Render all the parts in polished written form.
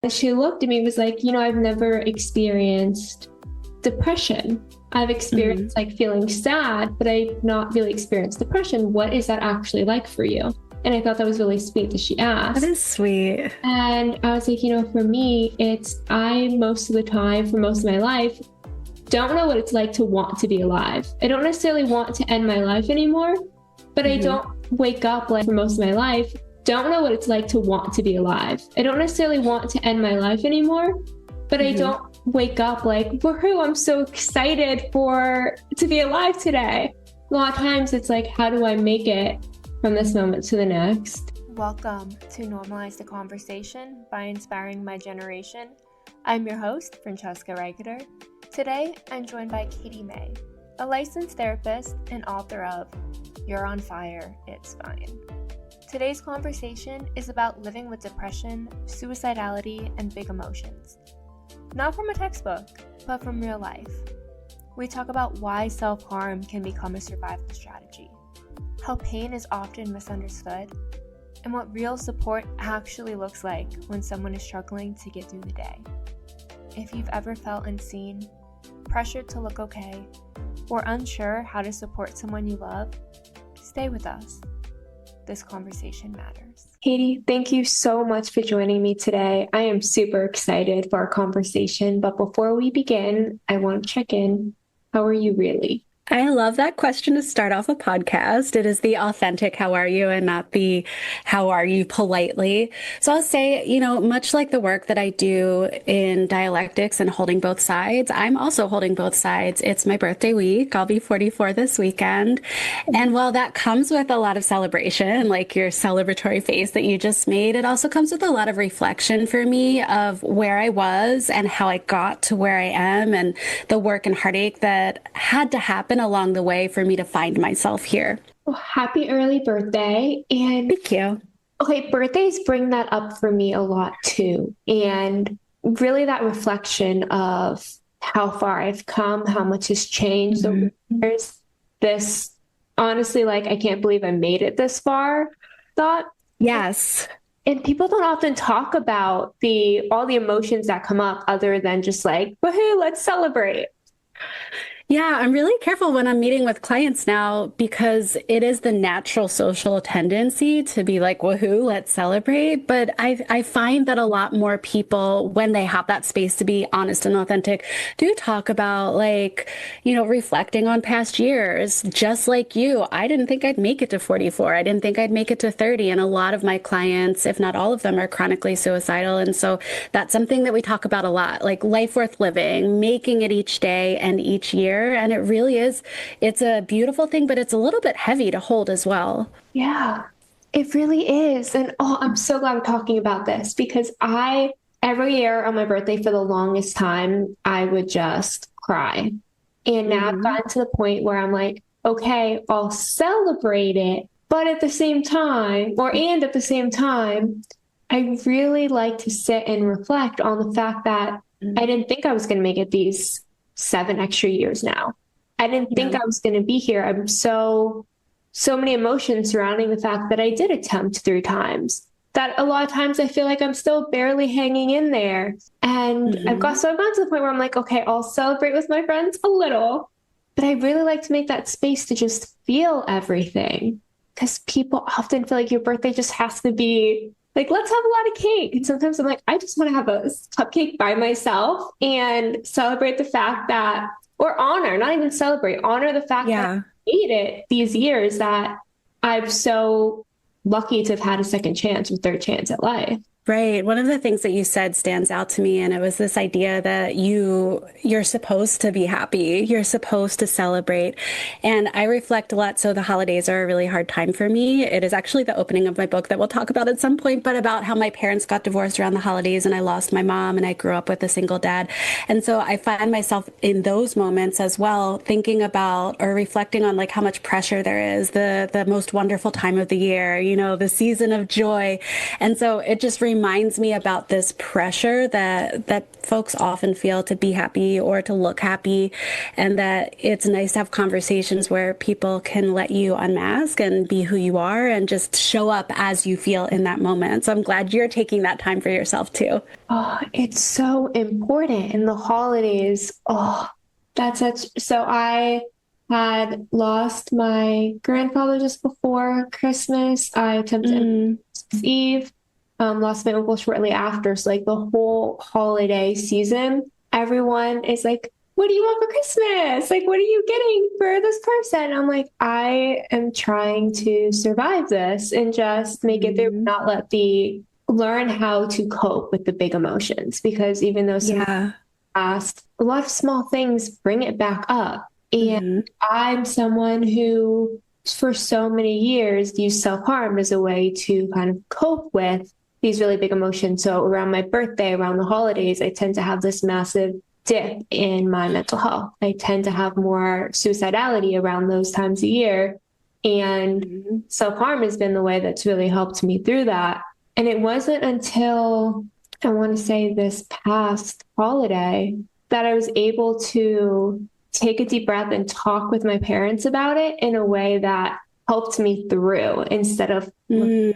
She looked at me and was like, I've never experienced depression. I've experienced like feeling sad, but I've not really experienced depression. What is that actually like for you? And I thought that was really sweet that she asked. That is sweet. And I was like, for me, I most of the time, for most of my life, don't know what it's like to want to be alive. I don't necessarily want to end my life anymore, but I don't wake up like for most of my life, don't know what it's like to want to be alive. I don't necessarily want to end my life anymore, but I don't wake up like, woohoo, I'm so excited to be alive today. A lot of times it's like, how do I make it from this moment to the next? Welcome to Normalize the Conversation by Inspiring My Generation. I'm your host, Francesca Reicherter. Today, I'm joined by Katie May, a licensed therapist and author of You're on Fire, It's Fine. Today's conversation is about living with depression, suicidality, and big emotions. Not from a textbook, but from real life. We talk about why self-harm can become a survival strategy, how pain is often misunderstood, and what real support actually looks like when someone is struggling to get through the day. If you've ever felt unseen, pressured to look okay, or unsure how to support someone you love, stay with us. This conversation matters. Katie, thank you so much for joining me today. I am super excited for our conversation, but before we begin, I want to check in. How are you really? I love that question to start off a podcast. It is the authentic how are you and not the how are you politely. So I'll say, much like the work that I do in dialectics and holding both sides, I'm also holding both sides. It's my birthday week. I'll be 44 this weekend. And while that comes with a lot of celebration, like your celebratory face that you just made, it also comes with a lot of reflection for me of where I was and how I got to where I am and the work and heartache that had to happen along the way for me to find myself here. Well, happy early birthday. And thank you. Okay, birthdays bring that up for me a lot too. And really that reflection of how far I've come, how much has changed over the years. This honestly, like, I can't believe I made it this far thought. Yes. And people don't often talk about all the emotions that come up other than just like, woohoo, let's celebrate. Yeah, I'm really careful when I'm meeting with clients now because it is the natural social tendency to be like, woohoo, let's celebrate. But I find that a lot more people, when they have that space to be honest and authentic, do talk about reflecting on past years. Just like you, I didn't think I'd make it to 44. I didn't think I'd make it to 30. And a lot of my clients, if not all of them, are chronically suicidal. And so that's something that we talk about a lot, like life worth living, making it each day and each year. And it really is, it's a beautiful thing, but it's a little bit heavy to hold as well. Yeah, it really is. And I'm so glad we're talking about this because every year on my birthday for the longest time, I would just cry. And now I've gotten to the point where I'm like, okay, I'll celebrate it. But at the same time, I really like to sit and reflect on the fact that I didn't think I was going to make it these 7 extra years now. I didn't think I was going to be here. I'm so many emotions surrounding the fact that I did attempt 3 times. That a lot of times I feel like I'm still barely hanging in there. And I've gotten to the point where I'm like, okay, I'll celebrate with my friends a little, but I really like to make that space to just feel everything. Because people often feel like your birthday just has to be like, let's have a lot of cake. And sometimes I'm like, I just want to have a cupcake by myself and celebrate the fact that, or honor, not even celebrate, honor the fact that I made it these years, that I'm so lucky to have had a second chance or third chance at life. Right. One of the things that you said stands out to me, and it was this idea that you're supposed to be happy. You're supposed to celebrate. And I reflect a lot. So the holidays are a really hard time for me. It is actually the opening of my book that we'll talk about at some point, but about how my parents got divorced around the holidays and I lost my mom and I grew up with a single dad. And so I find myself in those moments as well, thinking about or reflecting on like how much pressure there is, the most wonderful time of the year, the season of joy. And so it just reminds reminds me about this pressure that folks often feel to be happy or to look happy, and that it's nice to have conversations where people can let you unmask and be who you are and just show up as you feel in that moment. So I'm glad you're taking that time for yourself too. Oh, it's so important in the holidays. Oh, so I had lost my grandfather just before Christmas. I attempted Christmas Eve, lost my uncle shortly after. So like the whole holiday season, everyone is like, what do you want for Christmas? Like, what are you getting for this person? I'm like, I am trying to survive this and just make it through, not learn how to cope with the big emotions, because even though some past, a lot of small things bring it back up. And I'm someone who, for so many years, used self-harm as a way to kind of cope with these really big emotions. So around my birthday, around the holidays, I tend to have this massive dip in my mental health. I tend to have more suicidality around those times a year. And self-harm has been the way that's really helped me through that. And it wasn't until, I want to say, this past holiday that I was able to take a deep breath and talk with my parents about it in a way that helped me through instead of the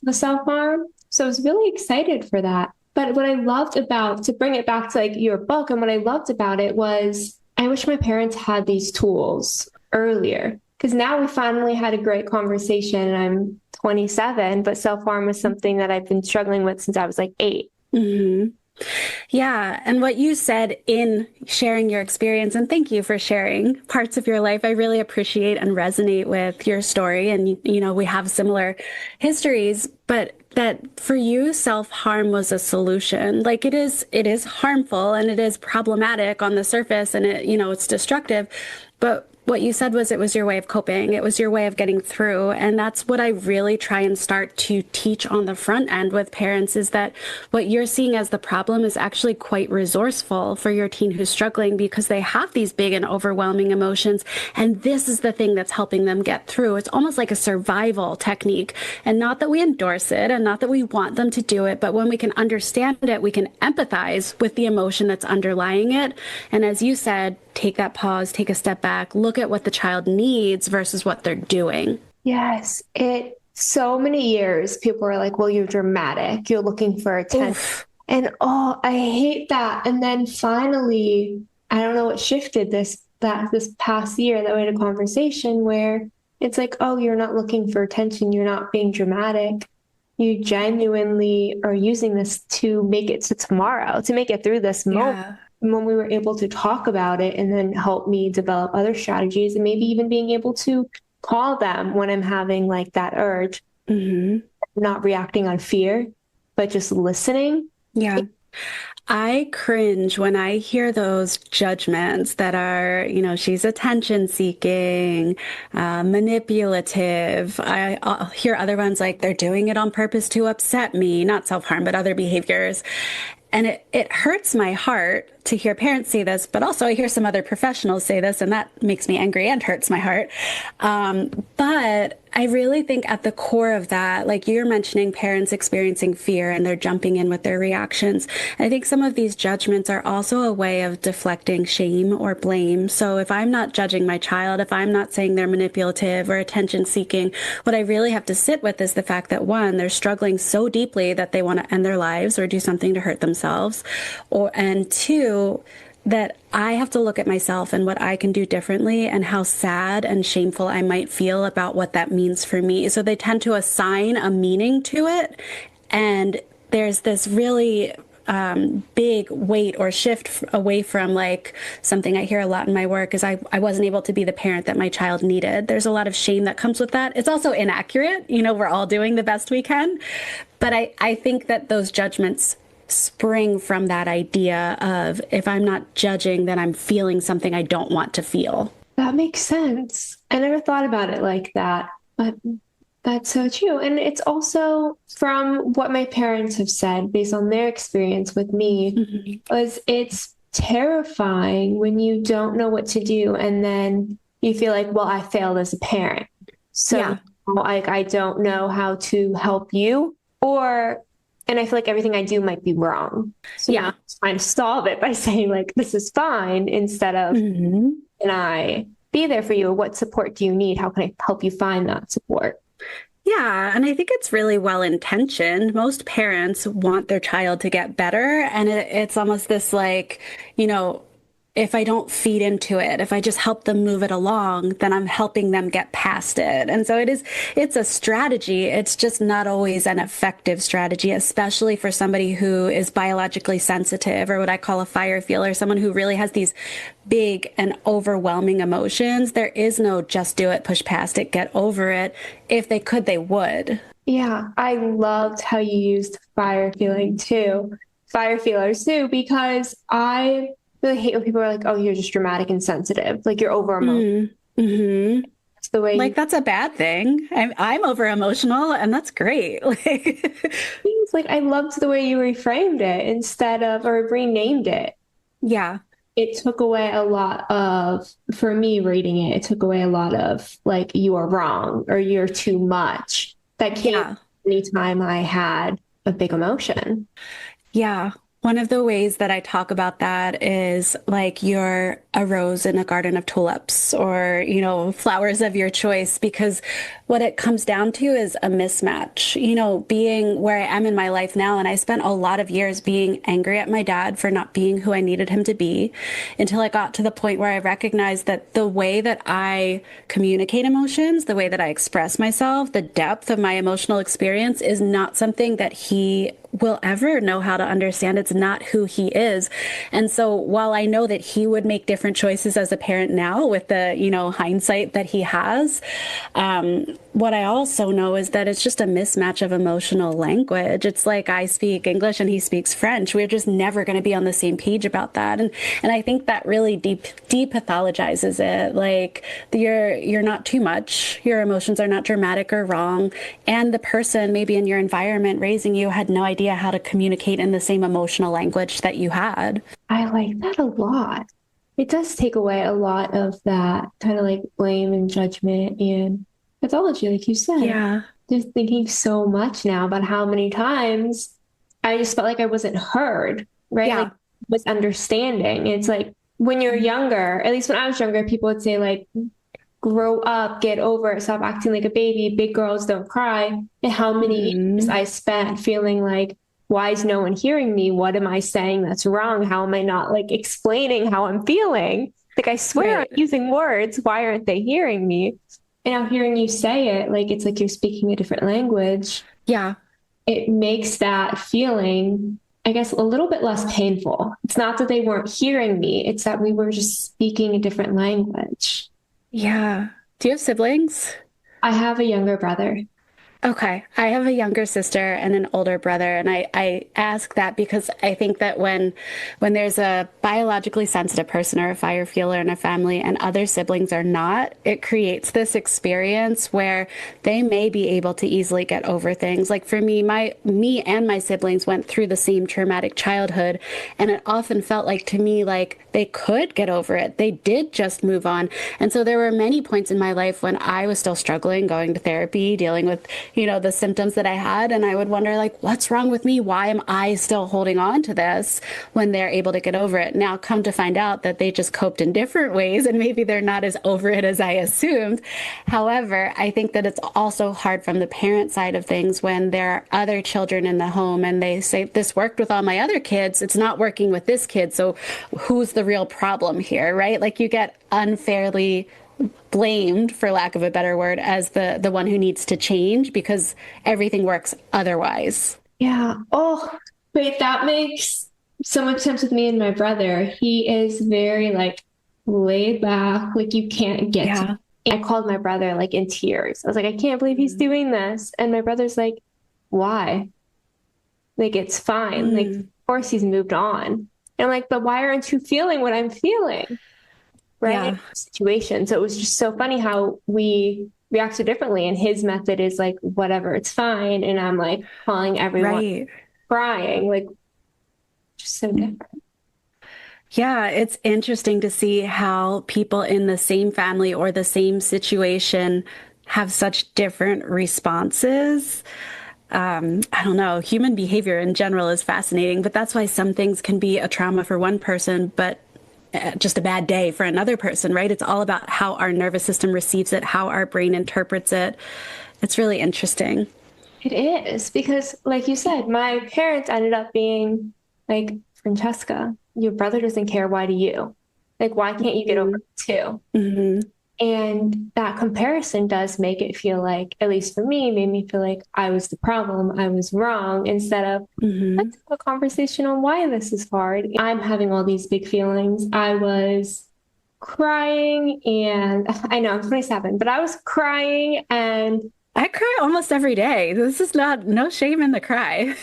self-harm. So I was really excited for that. But what I loved about, to bring it back to like your book, and what I loved about it was, I wish my parents had these tools earlier, because now we finally had a great conversation. I'm 27, but self-harm was something that I've been struggling with since I was like 8. Yeah. And what you said in sharing your experience, and thank you for sharing parts of your life. I really appreciate and resonate with your story. And, we have similar histories, but that for you, self-harm was a solution. Like it is harmful and it is problematic on the surface, and it's destructive. But what you said was, it was your way of coping. It was your way of getting through. And that's what I really try and start to teach on the front end with parents, is that what you're seeing as the problem is actually quite resourceful for your teen who's struggling, because they have these big and overwhelming emotions. And this is the thing that's helping them get through. It's almost like a survival technique. And not that we endorse it and not that we want them to do it, but when we can understand it, we can empathize with the emotion that's underlying it. And as you said, take that pause, take a step back, look at what the child needs versus what they're doing. Yes. So many years, people are like, well, you're dramatic. You're looking for attention. Oof. And I hate that. And then finally, I don't know what shifted this past year, that we had a conversation where it's like, oh, you're not looking for attention. You're not being dramatic. You genuinely are using this to make it to tomorrow, to make it through this moment. When we were able to talk about it and then help me develop other strategies, and maybe even being able to call them when I'm having like that urge, not reacting on fear, but just listening. Yeah. I cringe when I hear those judgments that are, she's attention seeking, manipulative. I'll hear other ones like, they're doing it on purpose to upset me, not self-harm, but other behaviors. And it hurts my heart to hear parents say this, but also I hear some other professionals say this, and that makes me angry and hurts my heart. But I really think at the core of that, like you're mentioning parents experiencing fear and they're jumping in with their reactions. I think some of these judgments are also a way of deflecting shame or blame. So if I'm not judging my child, if I'm not saying they're manipulative or attention seeking, what I really have to sit with is the fact that, one, they're struggling so deeply that they want to end their lives or do something to hurt themselves. And two, that I have to look at myself and what I can do differently and how sad and shameful I might feel about what that means for me. So they tend to assign a meaning to it. And there's this really big weight or shift away from, like, something I hear a lot in my work is I wasn't able to be the parent that my child needed. There's a lot of shame that comes with that. It's also inaccurate. We're all doing the best we can. But I think that those judgments spring from that idea of, if I'm not judging, then I'm feeling something I don't want to feel. That makes sense. I never thought about it like that, but that's so true. And it's also from what my parents have said based on their experience with me, was it's terrifying when you don't know what to do. And then you feel like, well, I failed as a parent. So like, I don't know how to help you, or and I feel like everything I do might be wrong. So now Yeah. I'm trying to solve it by saying like, this is fine instead of, can I be there for you? Or what support do you need? How can I help you find that support? Yeah, and I think it's really well intentioned. Most parents want their child to get better, and it's almost this like, you know, if I don't feed into it, if I just help them move it along, then I'm helping them get past it. And so it's a strategy. It's just not always an effective strategy, especially for somebody who is biologically sensitive or what I call a fire feeler, someone who really has these big and overwhelming emotions. There is no just do it, push past it, get over it. If they could, they would. Yeah, I loved how you used fire feeling too, fire feelers too, because I really hate when people are like, oh, you're just dramatic and sensitive, like you're over emotional. Mm-hmm. It's the way Like you that's a bad thing. I'm over emotional, and that's great. Like, it's like I loved the way you reframed it instead of or renamed it. yeah, It took away a lot of, for me reading it, it took away a lot of like you are wrong or you're too much. That came yeah. anytime I had a big emotion. Yeah. One of the ways that I talk about that is like you're a rose in a garden of tulips or, flowers of your choice, because what it comes down to is a mismatch. Being where I am in my life now, and I spent a lot of years being angry at my dad for not being who I needed him to be until I got to the point where I recognized that the way that I communicate emotions, the way that I express myself, the depth of my emotional experience is not something that he will ever know how to understand. It's not who he is. And so while I know that he would make different choices as a parent now with the, hindsight that he has, what I also know is that it's just a mismatch of emotional language. It's like I speak English and he speaks French. We're just never going to be on the same page about that. And I think that really depathologizes it. Like you're not too much. Your emotions are not dramatic or wrong. And the person maybe in your environment raising you had no idea how to communicate in the same emotional language that you had. I like that a lot. It does take away a lot of that kind of like blame and judgment and pathology, like you said. Yeah. Just thinking so much now about how many times I just felt like I wasn't heard, right? Like Yeah. was understanding. It's like when you're younger, at least when I was younger, people would say like, grow up, get over it, stop acting like a baby, big girls don't cry. And how many years Mhm. I spent feeling like, why is no one hearing me? What am I saying that's wrong? How am I not like explaining how I'm feeling? Like I swear I'm Right. using words. Why aren't they hearing me? And now hearing you say it, like it's like you're speaking a different language. Yeah. It makes that feeling, I guess, a little bit less painful. It's not that they weren't hearing me, it's that we were just speaking a different language. Yeah. Do you have siblings? I have a younger brother. Okay. I have a younger sister and an older brother. And I ask that because I think that when there's a biologically sensitive person or a fire feeler in a family and other siblings are not, it creates this experience where they may be able to easily get over things. Like for me, me and my siblings went through the same traumatic childhood. And it often felt like to me, like they could get over it. They did just move on. And so there were many points in my life when I was still struggling, going to therapy, dealing with the symptoms that I had. And I would wonder, like, what's wrong with me? Why am I still holding on to this when they're able to get over it? Now, come to find out that they just coped in different ways and maybe they're not as over it as I assumed. However, I think that it's also hard from the parent side of things when there are other children in the home and they say, this worked with all my other kids. It's not working with this kid. So who's the real problem here, right? Like you get unfairly blamed, for lack of a better word, as the one who needs to change because everything works otherwise. Yeah. Oh, wait, that makes so much sense with me and my brother. He is very like laid back, like you can't get to. Yeah. I called my brother like in tears. I was like, I can't believe he's doing this. And my brother's like, why? Like it's fine. Like, of Mm. course he's moved on. And I'm like, but why aren't you feeling what I'm feeling? Right? Yeah. Situation. So it was just so funny how we react so differently. And his method is like, whatever, it's fine. And I'm like calling everyone Right. crying, like just so different. Yeah, it's interesting to see how people in the same family or the same situation have such different responses. I don't know, human behavior in general is fascinating, but that's why some things can be a trauma for one person, but just a bad day for another person, right? It's all about how our nervous system receives it, how our brain interprets it. It's really interesting. It is because, like you said, my parents ended up being like, Francesca, your brother doesn't care. Why do you? Like, why can't you get over it too? Mm-hmm. And that comparison does make it feel like, at least for me, made me feel like I was the problem, I was wrong, instead of Mm-hmm. let's have a conversation on why this is hard. I'm having all these big feelings. I was crying, and I know I'm 27, but I was crying and I cry almost every day. This is not, no shame in the cry.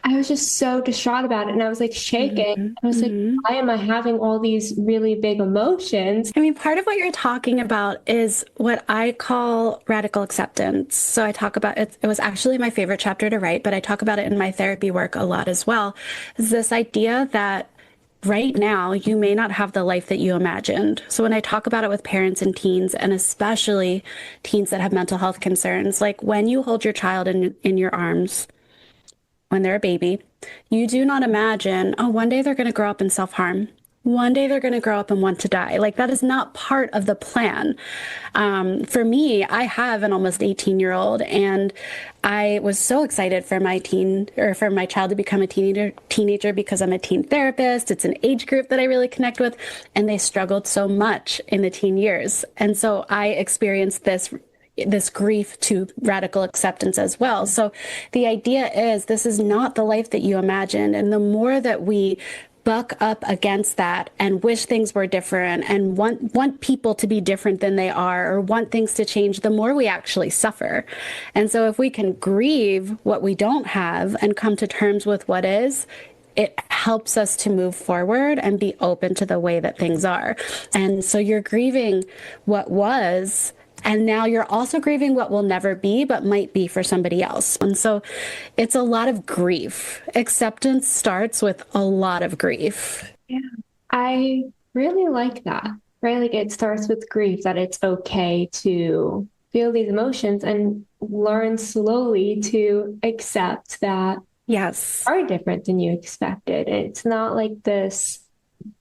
I was just so distraught about it. And I was like shaking. Mm-hmm. I was like, Mm-hmm. why am I having all these really big emotions? I mean, part of what you're talking about is what I call radical acceptance. So I talk about it. It was actually my favorite chapter to write, but I talk about it in my therapy work a lot as well. Is this idea that right now you may not have the life that you imagined. So when I talk about it with parents and teens, and especially teens that have mental health concerns, like when you hold your child in your arms, when they're a baby, you do not imagine, oh, one day they're going to grow up and self-harm. One day they're going to grow up and want to die. Like that is not part of the plan. For me, I have an almost 18-year-old, and I was so excited for my for my child to become a teenager because I'm a teen therapist. It's an age group that I really connect with, and they struggled so much in the teen years. And so I experienced this grief to radical acceptance as well. So the idea is this is not the life that you imagined. And the more that we buck up against that and wish things were different and want people to be different than they are or want things to change, the more we actually suffer. And so if we can grieve what we don't have and come to terms with what is, it helps us to move forward and be open to the way that things are. And so you're grieving what was, and now you're also grieving what will never be, but might be for somebody else. And so it's a lot of grief. Acceptance starts with a lot of grief. Yeah, I really like that, right? Like it starts with grief, that it's okay to feel these emotions and learn slowly to accept that Yes. are different than you expected. It's not like this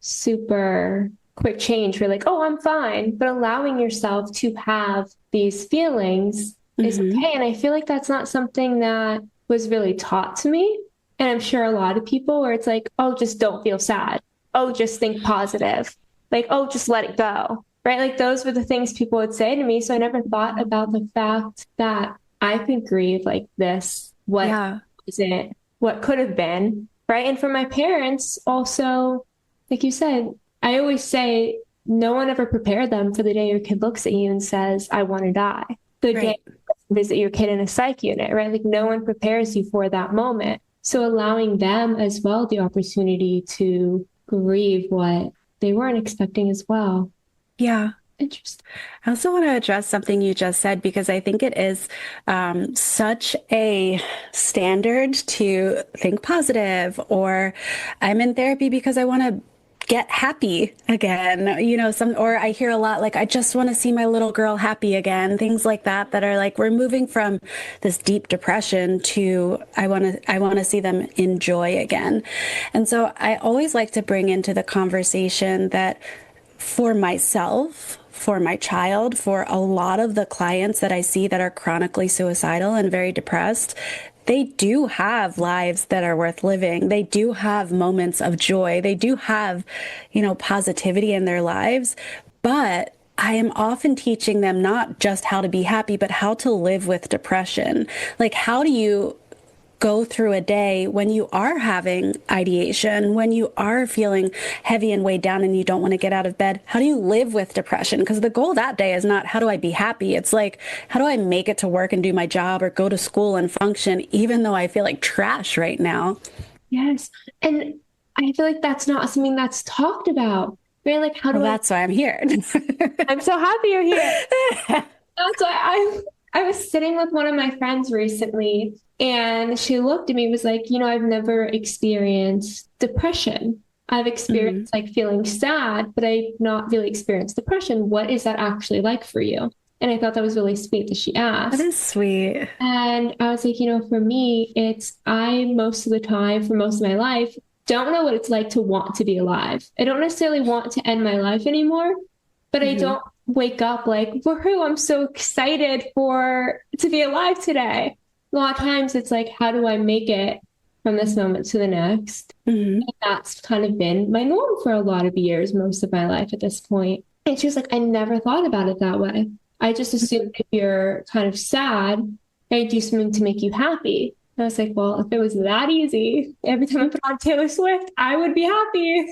super quick change where like, oh, I'm fine, but allowing yourself to have these feelings is okay. And I feel like that's not something that was really taught to me. And I'm sure a lot of people where it's like, oh, just don't feel sad. Oh, just think positive. Like, oh, just let it go. Right? Like those were the things people would say to me. So I never thought about the fact that I could grieve like this. What isn't, what could have been. Right. And for my parents also, like you said, I always say no one ever prepared them for the day your kid looks at you and says, I want to die. The day you visit your kid in a psych unit, right? Like no one prepares you for that moment. So allowing them as well the opportunity to grieve what they weren't expecting as well. Yeah. Interesting. I also want to address something you just said, because I think it is such a standard to think positive, or I'm in therapy because I want to get happy again. You know, or I hear a lot like, I just want to see my little girl happy again. Things like that, that are like, we're moving from this deep depression to, I want to see them enjoy again. And so I always like to bring into the conversation that for myself, for my child, for a lot of the clients that I see that are chronically suicidal and very depressed, they do have lives that are worth living. They do have moments of joy. They do have, positivity in their lives. But I am often teaching them not just how to be happy, but how to live with depression. Like, how do you go through a day when you are having ideation, when you are feeling heavy and weighed down and you don't want to get out of bed? How do you live with depression? Because the goal that day is not, how do I be happy? It's like, how do I make it to work and do my job or go to school and function, even though I feel like trash right now? Yes. And I feel like that's not something that's talked about. Right? Like, how do That's why I'm here. I'm so happy you're here. That's why I was sitting with one of my friends recently, and she looked at me and was like, I've never experienced depression. I've experienced like feeling sad, but I've not really experienced depression. What is that actually like for you? And I thought that was really sweet that she That asked. is sweet. And I was like, for me, I most of the time, for most of my life, don't know what it's like to want to be alive. I don't necessarily want to end my life anymore, but I Hmm. don't wake up like, woohoo, I'm so excited to be alive today. A lot of times it's like, how do I make it from this moment to the next? Hmm. And that's kind of been my norm for a lot of years, most of my life at this point. And she was like, I never thought about it that way. I just assumed if you're kind of sad, I do something to make you happy. And I was like, well, if it was that easy, every time I put on Taylor Swift, I would be happy.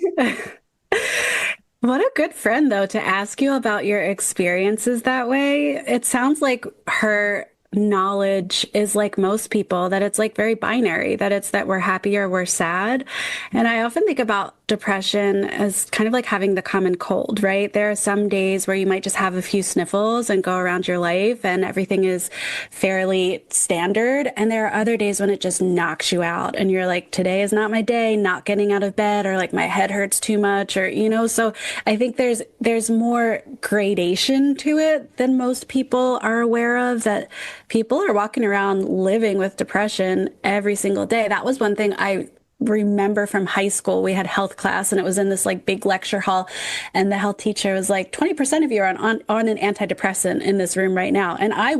What a good friend, though, to ask you about your experiences that way. It sounds like her knowledge is like most people, that it's like very binary, that it's that we're happy or we're sad. And I often think about depression as kind of like having the common cold, right? There are some days where you might just have a few sniffles and go around your life and everything is fairly standard. And there are other days when it just knocks you out and you're like, today is not my day, not getting out of bed, or like my head hurts too much, or, so I think there's more gradation to it than most people are aware of, that people are walking around living with depression every single day. That was one thing I remember from high school. We had health class and it was in this like big lecture hall, and the health teacher was like, 20% of you are on an antidepressant in this room right now. And I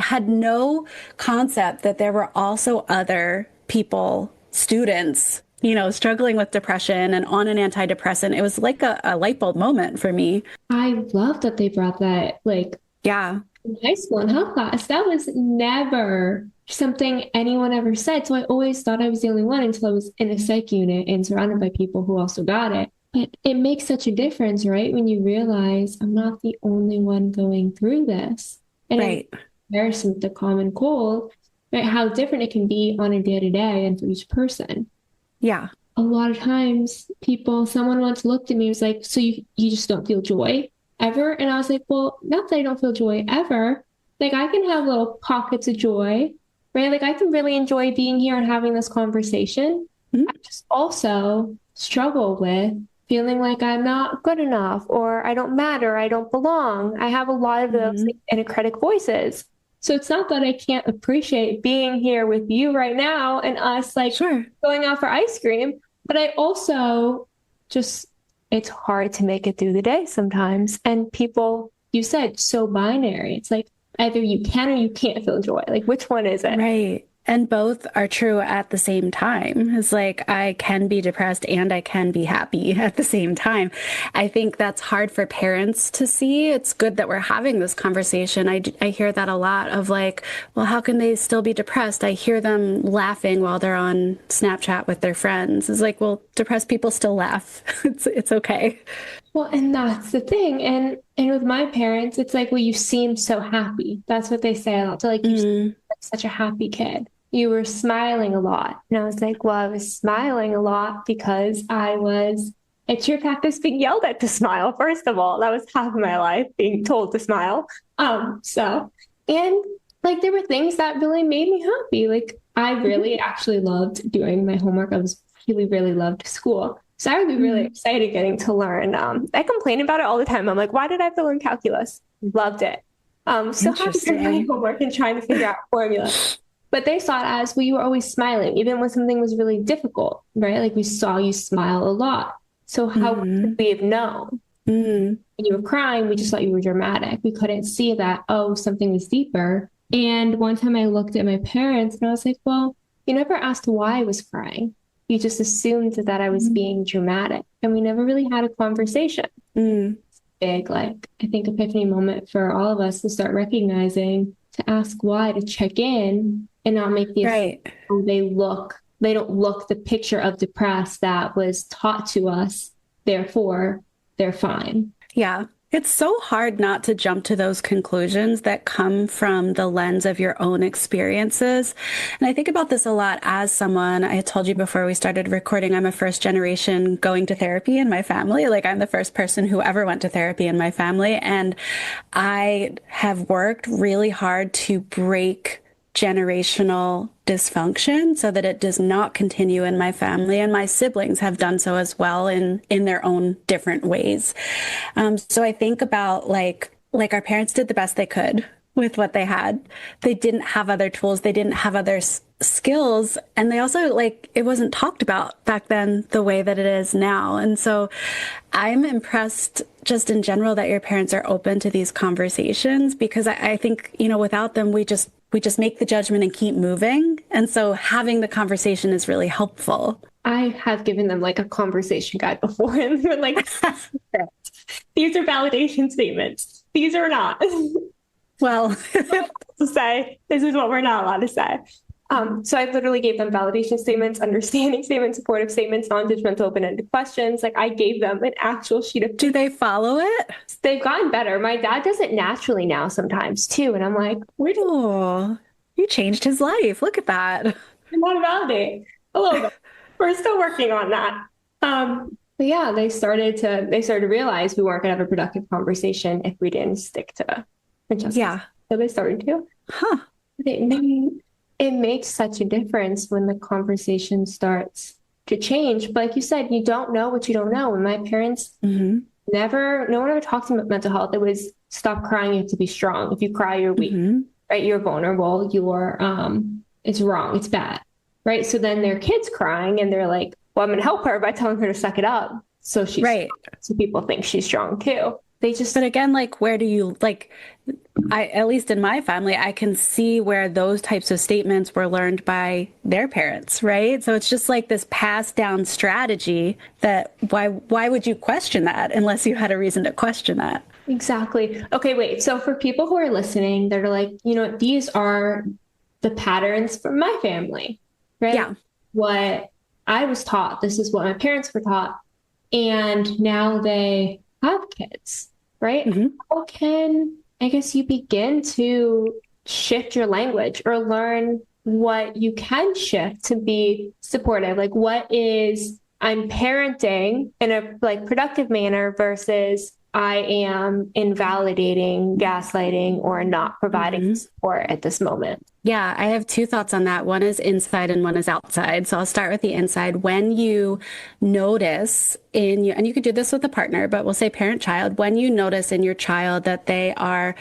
had no concept that there were also other people, students, struggling with depression and on an antidepressant. It was like a light bulb moment for me. I love that they brought that like Yeah. in high school in health class. That was never something anyone ever said. So I always thought I was the only one until I was in a psych unit and surrounded by people who also got it. But it makes such a difference, right? When you realize I'm not the only one going through this. And in Right. comparison with the common cold, right, how different it can be on a day to day and for each person. Yeah. A lot of times someone once looked at me and was like, so you just don't feel joy ever? And I was like, well, not that I don't feel joy ever. Like I can have little pockets of joy, right? Like I can really enjoy being here and having this conversation. I Mhm. just also struggle with feeling like I'm not good enough or I don't matter, I don't belong. I have a lot of those Mhm. energetic voices. So it's not that I can't appreciate being here with you right now and us like Sure. going out for ice cream, but I also just, it's hard to make it through the day sometimes. And people, you said so binary. It's like either you can or you can't feel joy. Like, which one is it? Right. And both are true at the same time. It's like I can be depressed and I can be happy at the same time. I think that's hard for parents to see. It's good that we're having this conversation. I hear that a lot of like, well, how can they still be depressed? I hear them laughing while they're on Snapchat with their friends. It's like, well, depressed people still laugh. It's okay. Well, and that's the thing. And with my parents, it's like, well, you seem so happy. That's what they say a lot. So like you seem Mm, like such a happy kid. You were smiling a lot. And I was like, well, I was smiling a lot because it's your practice being yelled at to smile, first of all. That was half of my life being told to smile. And like there were things that really made me happy. Like I really actually loved doing my homework. Really loved school. So I would be really mhm. excited getting to learn. I complain about it all the time. I'm like, why did I have to learn calculus? Loved it. So happy to my Interesting. homework and trying to figure out formula. But they saw it as, well, you were always smiling, even when something was really difficult, right? Like we saw you smile a lot. So how could Hmm. we have known? Mm. When you were crying, we just thought you were dramatic. We couldn't see that, oh, something was deeper. And one time I looked at my parents and I was like, well, you never asked why I was crying. You just assumed that I was being dramatic. And we never really had a conversation. Mm. Big, like, I think epiphany moment for all of us to start recognizing, to ask why, to check in and not make the assumption Right. they don't look the picture of depressed that was taught to us. Therefore, they're fine. Yeah. It's so hard not to jump to those conclusions that come from the lens of your own experiences. And I think about this a lot as someone, I had told you before we started recording, I'm a first generation going to therapy in my family. Like I'm the first person who ever went to therapy in my family. And I have worked really hard to break generational dysfunction so that it does not continue in my family, and my siblings have done so as well in their own different ways. So I think about like like our parents did the best they could with what they had. They didn't have other tools. They didn't have other skills. And they also like, it wasn't talked about back then the way that it is now. And so I'm impressed just in general that your parents are open to these conversations because I think, you know, without them, we just make the judgment and keep moving. And so having the conversation is really helpful. I have given them like a conversation guide before, and they're like, these are validation statements. These are not. Well, To say this is what we're not allowed to say. So I literally gave them validation statements, understanding statements, supportive statements, non-judgmental, open-ended questions. Like I gave them an actual sheet of. do they follow it? They've gotten better. My dad does it naturally now sometimes too, and I'm like, where do Oh, you changed his life. Look at that. I want to validate a little bit? We're still working on that. But yeah, they started to realize we weren't gonna have a productive conversation if we didn't stick to Francesca. Yeah. So they started to. Huh. It makes such a difference when the conversation starts to change. But like you said, you don't know what you don't know. And my parents no one ever talked about mental health. It was stop crying, you have to be strong. If you cry, you're weak, right? You're vulnerable, it's wrong, it's bad, right? So then their kid's crying and they're like, well, I'm gonna help her by telling her to suck it up. So so people think she's strong too. But again, like, where do you like, at least in my family, I can see where those types of statements were learned by their parents, right? So it's just like this passed down strategy that why would you question that unless you had a reason to question that? Exactly. Okay, wait. So for people who are listening that are like, you know, these are the patterns from my family, right? Yeah. What I was taught, this is what my parents were taught. And now they have kids, right? How can, I guess, you begin to shift your language or learn what you can shift to be supportive? Like what is I'm parenting in a like productive manner versus I am invalidating, gaslighting, or not providing support at this moment. Yeah, I have two thoughts on that. One is inside and one is outside. So I'll start with the inside. When you notice in you, and you could do this with a partner, but we'll say parent-child, when you notice in your child that they are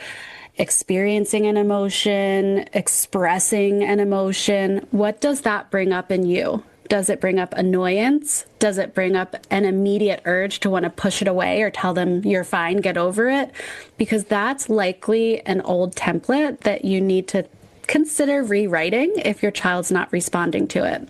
experiencing an emotion, expressing an emotion, what does that bring up in you? Does it bring up annoyance? Does it bring up an immediate urge to want to push it away or tell them you're fine, get over it? Because that's likely an old template that you need to consider rewriting if your child's not responding to it.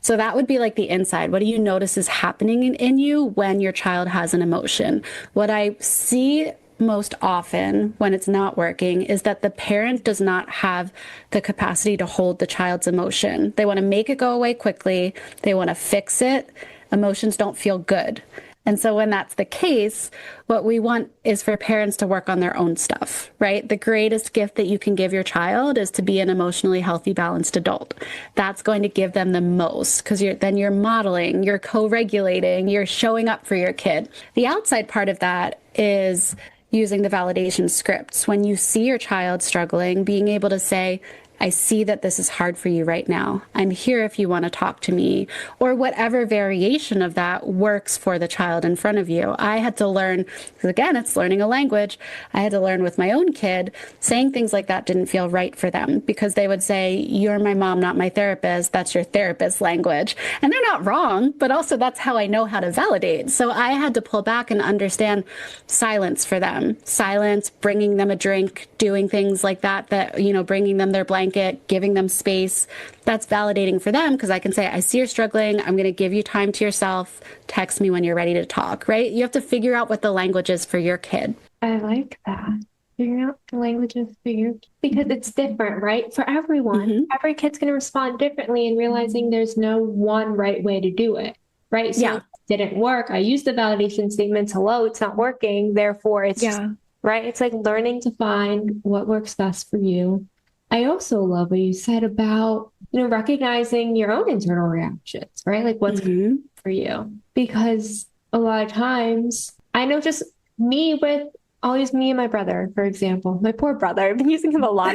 So that would be like the inside. What do you notice is happening in you when your child has an emotion? What I see most often when it's not working is that the parent does not have the capacity to hold the child's emotion. They want to make it go away quickly. They want to fix it. Emotions don't feel good. And so when that's the case, what we want is for parents to work on their own stuff, right? The greatest gift that you can give your child is to be an emotionally healthy, balanced adult. That's going to give them the most because then you're modeling, you're co-regulating, you're showing up for your kid. The outside part of that is using the validation scripts. When you see your child struggling, being able to say, I see that this is hard for you right now. I'm here if you want to talk to me, or whatever variation of that works for the child in front of you. I had to learn, because again, it's learning a language. I had to learn with my own kid, saying things like that didn't feel right for them because they would say, you're my mom, not my therapist. That's your therapist language. And they're not wrong, but also that's how I know how to validate. So I had to pull back and understand silence for them. Silence, bringing them a drink, doing things like that, you know, bringing them their blanket, giving them space. That's validating for them because I can say, I see you're struggling. I'm going to give you time to yourself. Text me when you're ready to talk, right? You have to figure out what the language is for your kid. I like that. Figuring out the languages for your kid because it's different, right? For everyone. Every kid's going to respond differently and realizing there's no one right way to do it, right? So it didn't work. I used the validation statements. Hello, it's not working. Therefore, it's just, right? It's like learning to find what works best for you. I also love what you said about, you know, recognizing your own internal reactions, right? Like what's good for you. Because a lot of times, I know just always me and my brother, for example, my poor brother, I've been using him a lot.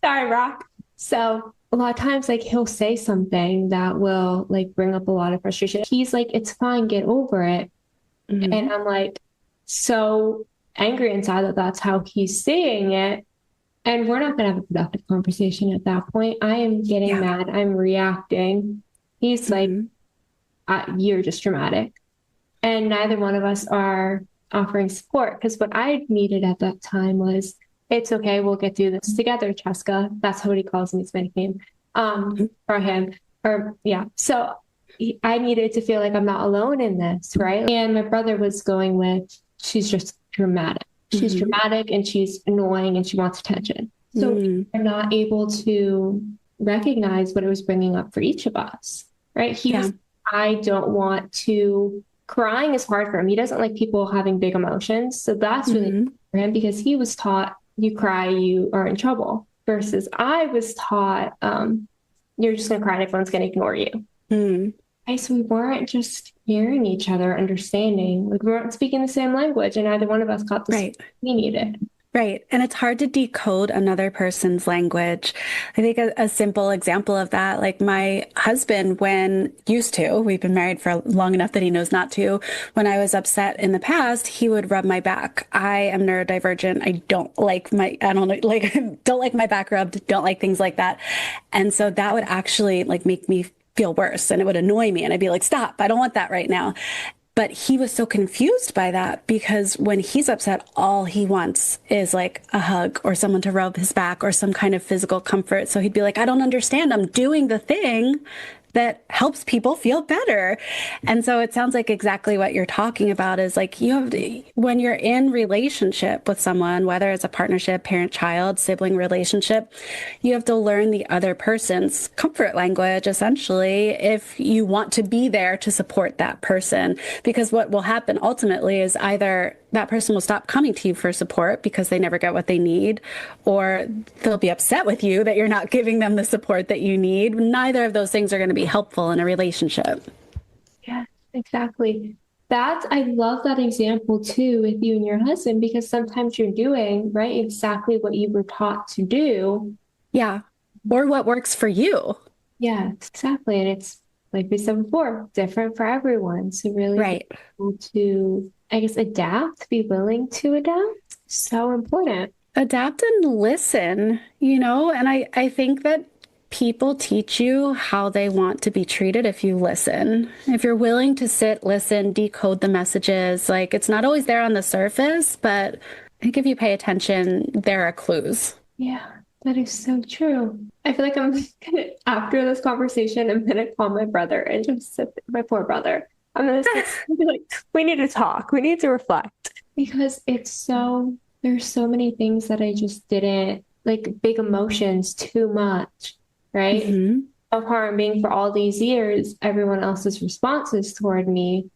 Sorry, Rock. So a lot of times, like he'll say something that will like bring up a lot of frustration. He's like, it's fine, get over it. And I'm like, so angry inside that that's how he's saying it. And we're not going to have a productive conversation at that point. I am getting mad. I'm reacting. He's like, you're just dramatic. And neither one of us are offering support, because what I needed at that time was, it's okay, we'll get through this together, Cheska. That's what he calls me, it's my nickname, for him. So I needed to feel like I'm not alone in this, right? And my brother was going with, she's just dramatic. She's dramatic and she's annoying and she wants attention. So we're not able to recognize what it was bringing up for each of us, right? He was, I don't want to, crying is hard for him. He doesn't like people having big emotions. So that's really for him, because he was taught, you cry, you are in trouble, versus I was taught, you're just going to cry and everyone's going to ignore you. Right, so we weren't just hearing each other, understanding, like we weren't speaking the same language, and neither one of us got the support we needed. Right. And it's hard to decode another person's language. I think a simple example of that, like my husband, we've been married for long enough that he knows not to, when I was upset in the past, he would rub my back. I am neurodivergent. I don't like my back rubbed, don't like things like that. And so that would actually like make me feel worse, and it would annoy me. And I'd be like, stop, I don't want that right now. But he was so confused by that, because when he's upset, all he wants is like a hug or someone to rub his back or some kind of physical comfort. So he'd be like, I don't understand. I'm doing the thing that helps people feel better. And so it sounds like exactly what you're talking about is like, when you're in relationship with someone, whether it's a partnership, parent-child, sibling relationship, you have to learn the other person's comfort language, essentially, if you want to be there to support that person. Because what will happen ultimately is either that person will stop coming to you for support because they never get what they need, or they'll be upset with you that you're not giving them the support that you need. Neither of those things are going to be helpful in a relationship. Yeah, exactly. I love that example too with you and your husband, because sometimes you're doing right exactly what you were taught to do. Yeah. Or what works for you. Yeah, exactly. And it's, like we said before, different for everyone. So really right. be able to, I guess, adapt, be willing to adapt. So important. Adapt and listen, and I think that people teach you how they want to be treated if you listen. If you're willing to sit, listen, decode the messages, like it's not always there on the surface, but I think if you pay attention, there are clues. Yeah, that is so true. I feel like after this conversation, I'm going to call my brother and just sit, my poor brother. I'm going to be like, we need to talk. We need to reflect, because there's so many things that I just didn't, like big emotions, too much, right? Self-harming for all these years, everyone else's responses toward me,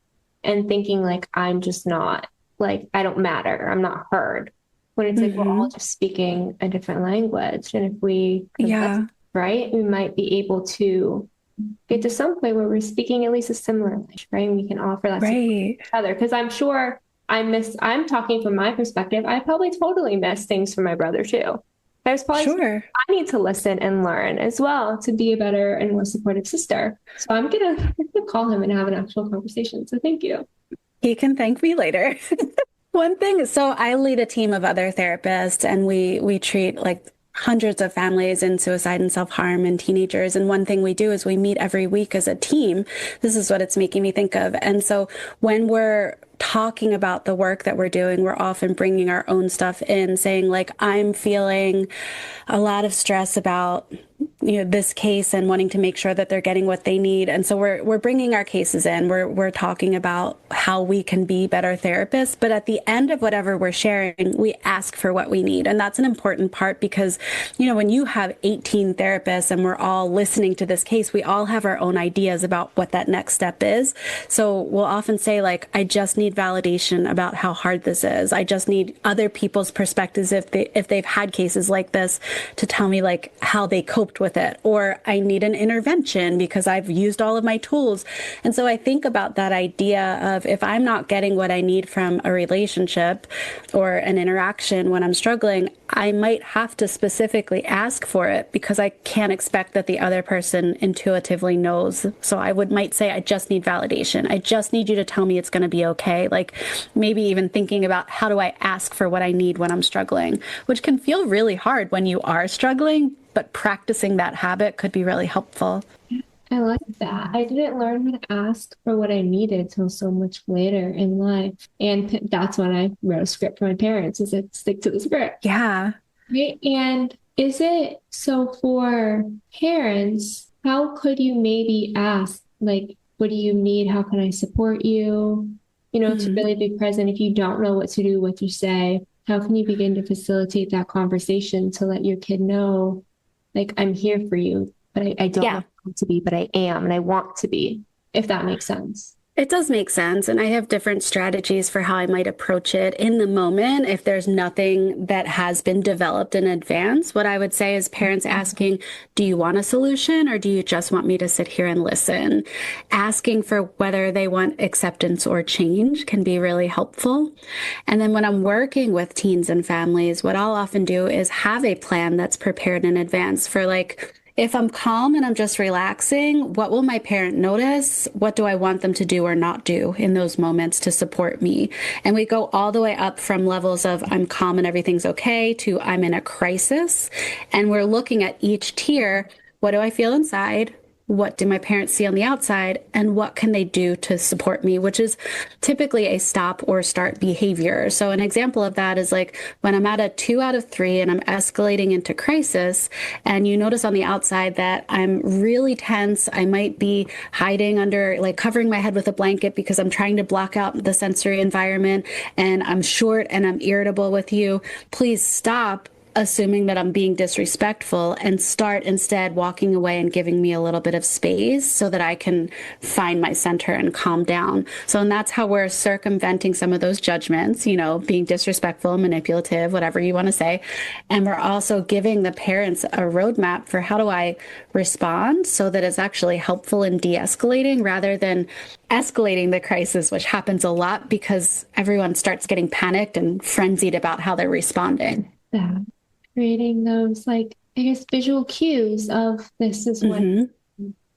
and thinking like, I'm just not, like, I don't matter. I'm not heard. When it's like, we're all just speaking a different language. And if we, right, we might be able to get to some point where we're speaking at least a similar language, right? And we can offer that to each other. Because I'm sure I'm talking from my perspective. I probably totally miss things from my brother too. There's probably I need to listen and learn as well to be a better and more supportive sister. So I'm gonna call him and have an actual conversation. So thank you. He can thank me later. One thing, so I lead a team of other therapists, and we treat like hundreds of families in suicide and self-harm and teenagers. And one thing we do is we meet every week as a team. This is what it's making me think of. And so when we're talking about the work that we're doing, we're often bringing our own stuff in, saying like, I'm feeling a lot of stress about this case and wanting to make sure that they're getting what they need. And so we're bringing our cases in. We're talking about how we can be better therapists. But at the end of whatever we're sharing, we ask for what we need. And that's an important part, because, when you have 18 therapists and we're all listening to this case, we all have our own ideas about what that next step is. So we'll often say like, I just need validation about how hard this is. I just need other people's perspectives if they've had cases like this to tell me like how they coped with it, or I need an intervention because I've used all of my tools. And so I think about that idea of, if I'm not getting what I need from a relationship or an interaction when I'm struggling, I might have to specifically ask for it, because I can't expect that the other person intuitively knows. So I might say, I just need validation. I just need you to tell me it's going to be okay. say, like maybe even thinking about how do I ask for what I need when I'm struggling, which can feel really hard when you are struggling, but practicing that habit could be really helpful. I like that. I didn't learn how to ask for what I needed till so much later in life. And that's when I wrote a script for my parents, is it stick to the script. Yeah. Right. And is it so for parents, how could you maybe ask, like, what do you need? How can I support you? To really be present if you don't know what to do, what to say. How can you begin to facilitate that conversation to let your kid know, like, I'm here for you, but I don't know how to be, but I am, and I want to be, if that makes sense. It does make sense. And I have different strategies for how I might approach it in the moment. If there's nothing that has been developed in advance, what I would say is parents asking, do you want a solution or do you just want me to sit here and listen? Asking for whether they want acceptance or change can be really helpful. And then when I'm working with teens and families, what I'll often do is have a plan that's prepared in advance for, like, if I'm calm and I'm just relaxing, what will my parent notice? What do I want them to do or not do in those moments to support me? And we go all the way up from levels of I'm calm and everything's okay to I'm in a crisis. And we're looking at each tier. What do I feel inside? What do my parents see on the outside? And what can they do to support me? Which is typically a stop or start behavior. So an example of that is like when I'm at a 2 out of 3 and I'm escalating into crisis, and you notice on the outside that I'm really tense. I might be hiding under, like covering my head with a blanket because I'm trying to block out the sensory environment, and I'm short and I'm irritable with you. Please stop assuming that I'm being disrespectful and start instead walking away and giving me a little bit of space so that I can find my center and calm down. So, and that's how we're circumventing some of those judgments, being disrespectful, manipulative, whatever you want to say. And we're also giving the parents a roadmap for how do I respond so that it's actually helpful in de-escalating rather than escalating the crisis, which happens a lot because everyone starts getting panicked and frenzied about how they're responding. Yeah. Creating those, like, I guess, visual cues of this is what.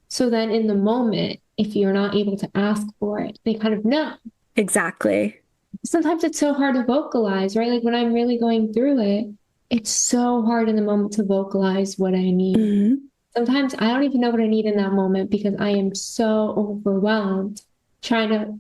So then in the moment, if you're not able to ask for it, they kind of know. Exactly. Sometimes it's so hard to vocalize, right? Like when I'm really going through it, it's so hard in the moment to vocalize what I need. Sometimes I don't even know what I need in that moment because I am so overwhelmed trying to,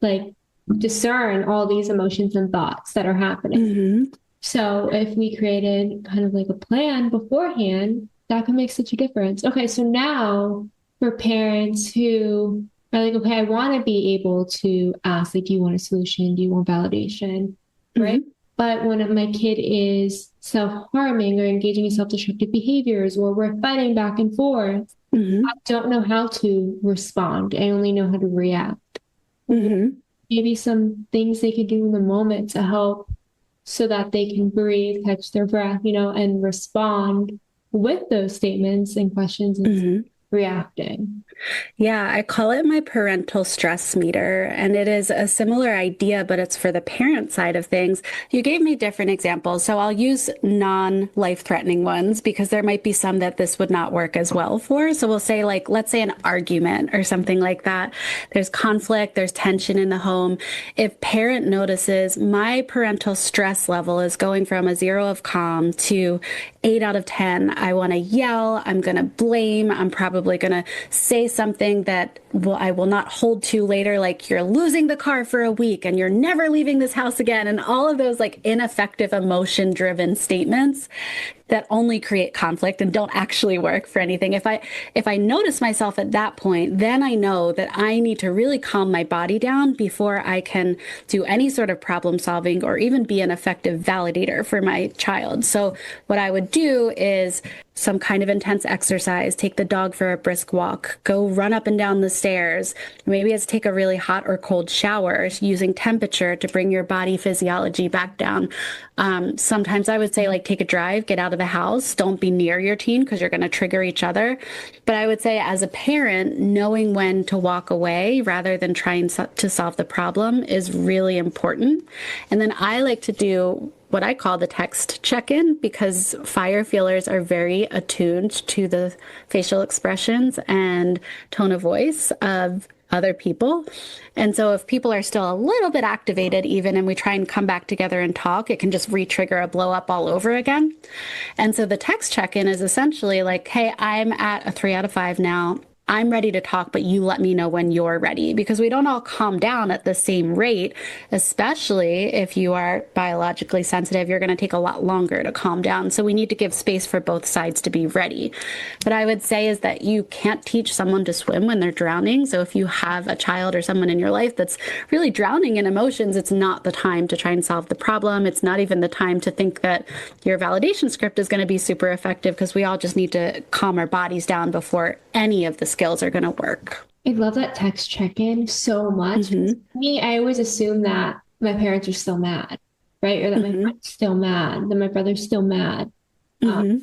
like, discern all these emotions and thoughts that are happening. So if we created kind of like a plan beforehand, that can make such a difference. Okay, so now for parents who are like, okay, I want to be able to ask, like, do you want a solution? Do you want validation? Right? But when my kid is self-harming or engaging in self-destructive behaviors, or we're fighting back and forth, I don't know how to respond. I only know how to react. Maybe some things they could do in the moment to help so that they can breathe, catch their breath, and respond with those statements and questions and reacting. Yeah, I call it my parental stress meter, and it is a similar idea, but it's for the parent side of things. You gave me different examples, so I'll use non-life-threatening ones because there might be some that this would not work as well for. So we'll say, like, let's say an argument or something like that. There's conflict, there's tension in the home. If parent notices my parental stress level is going from a 0 of calm to 8 out of 10, I want to yell, I'm going to blame, I'm probably going to say something that I will not hold to later, like you're losing the car for a week and you're never leaving this house again. And all of those like ineffective emotion-driven statements that only create conflict and don't actually work for anything. If I notice myself at that point, then I know that I need to really calm my body down before I can do any sort of problem solving or even be an effective validator for my child. So what I would do is some kind of intense exercise, take the dog for a brisk walk, go run up and down the stairs. Maybe it's take a really hot or cold shower using temperature to bring your body physiology back down. Sometimes I would say, like, take a drive, get out of the house. Don't be near your teen because you're going to trigger each other. But I would say as a parent, knowing when to walk away rather than trying to solve the problem is really important. And then I like to do what I call the text check-in because fire feelers are very attuned to the facial expressions and tone of voice of other people. And so if people are still a little bit activated even, and we try and come back together and talk, it can just re-trigger a blow up all over again. And so the text check-in is essentially like, hey, I'm at a 3 out of 5 now. I'm ready to talk, but you let me know when you're ready, because we don't all calm down at the same rate, especially if you are biologically sensitive. You're going to take a lot longer to calm down. So we need to give space for both sides to be ready. But I would say is that you can't teach someone to swim when they're drowning. So if you have a child or someone in your life that's really drowning in emotions, it's not the time to try and solve the problem. It's not even the time to think that your validation script is going to be super effective, because we all just need to calm our bodies down before any of the skills are going to work. I love that text check-in so much. Mm-hmm. Me, I always assume that my parents are still mad, right? Or that my friend's still mad, that my brother's still mad,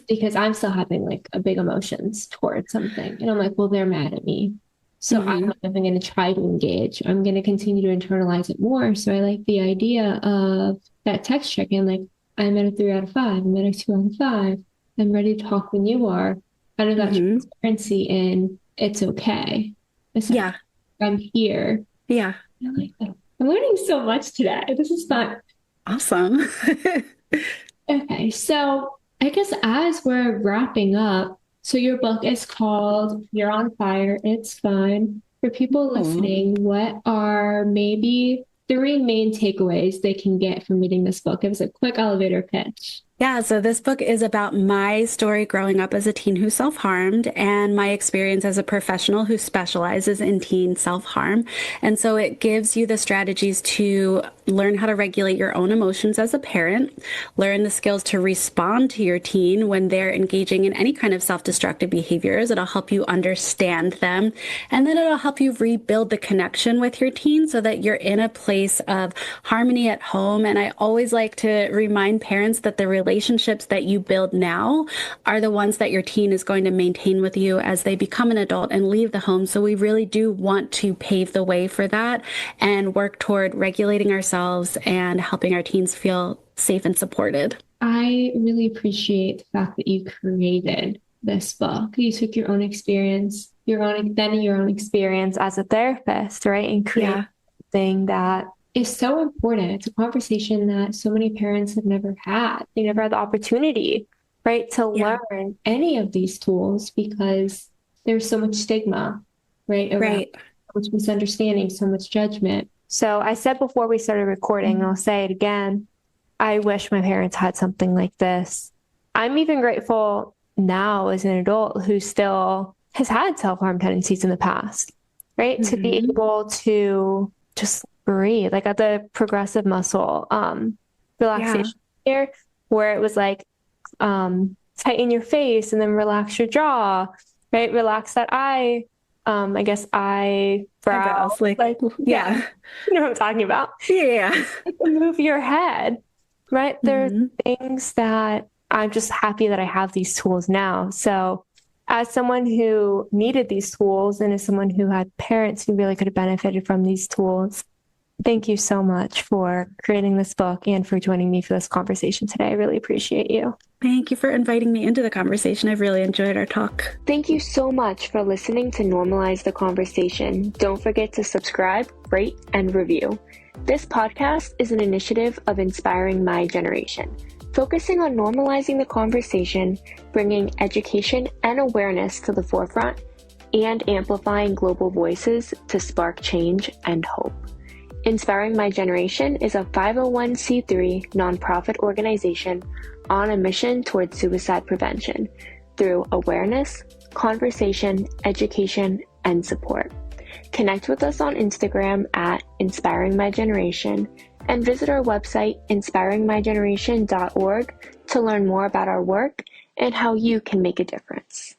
because I'm still having like a big emotions towards something. And I'm like, well, they're mad at me. So I'm not even going to try to engage. I'm going to continue to internalize it more. So I like the idea of that text check-in, like, I'm at a 3 out of 5, I'm at a 2 out of 5. I'm ready to talk when you are. Out of that transparency in it's okay. Yeah. I'm here. Yeah. I like that. I'm learning so much today. This is fun. Awesome. Okay. So I guess as we're wrapping up, so your book is called You're on Fire, It's Fine. For people listening, what are maybe 3 main takeaways they can get from reading this book? Give us a quick elevator pitch. Yeah, so this book is about my story growing up as a teen who self-harmed, and my experience as a professional who specializes in teen self-harm. And so it gives you the strategies to learn how to regulate your own emotions as a parent, learn the skills to respond to your teen when they're engaging in any kind of self-destructive behaviors. It'll help you understand them, and then it'll help you rebuild the connection with your teen so that you're in a place of harmony at home. And I always like to remind parents that the relationships that you build now are the ones that your teen is going to maintain with you as they become an adult and leave the home. So we really do want to pave the way for that and work toward regulating ourselves and helping our teens feel safe and supported. I really appreciate the fact that you created this book. You took your own experience, your own experience as a therapist, right? And create something that is so important. It's a conversation that so many parents have never had. They never had the opportunity, right, to learn any of these tools, because there's so much stigma, right? Around so much misunderstanding, so much judgment. So I said before we started recording, and I'll say it again, I wish my parents had something like this. I'm even grateful now as an adult who still has had self-harm tendencies in the past, right? To be able to just breathe, like at the progressive muscle relaxation here, where it was like tighten your face and then relax your jaw, right? Relax that eye, I guess eyebrows, like you know what I'm talking about. Move your head, right? There are things that I'm just happy that I have these tools now. So as someone who needed these tools, and as someone who had parents who really could have benefited from these tools, thank you so much for creating this book and for joining me for this conversation today. I really appreciate you. Thank you for inviting me into the conversation. I've really enjoyed our talk. Thank you so much for listening to Normalize the Conversation. Don't forget to subscribe, rate, and review. This podcast is an initiative of Inspiring My Generation, focusing on normalizing the conversation, bringing education and awareness to the forefront, and amplifying global voices to spark change and hope. Inspiring My Generation is a 501c3 nonprofit organization on a mission towards suicide prevention through awareness, conversation, education, and support. Connect with us on Instagram at Inspiring My Generation and visit our website inspiringmygeneration.org to learn more about our work and how you can make a difference.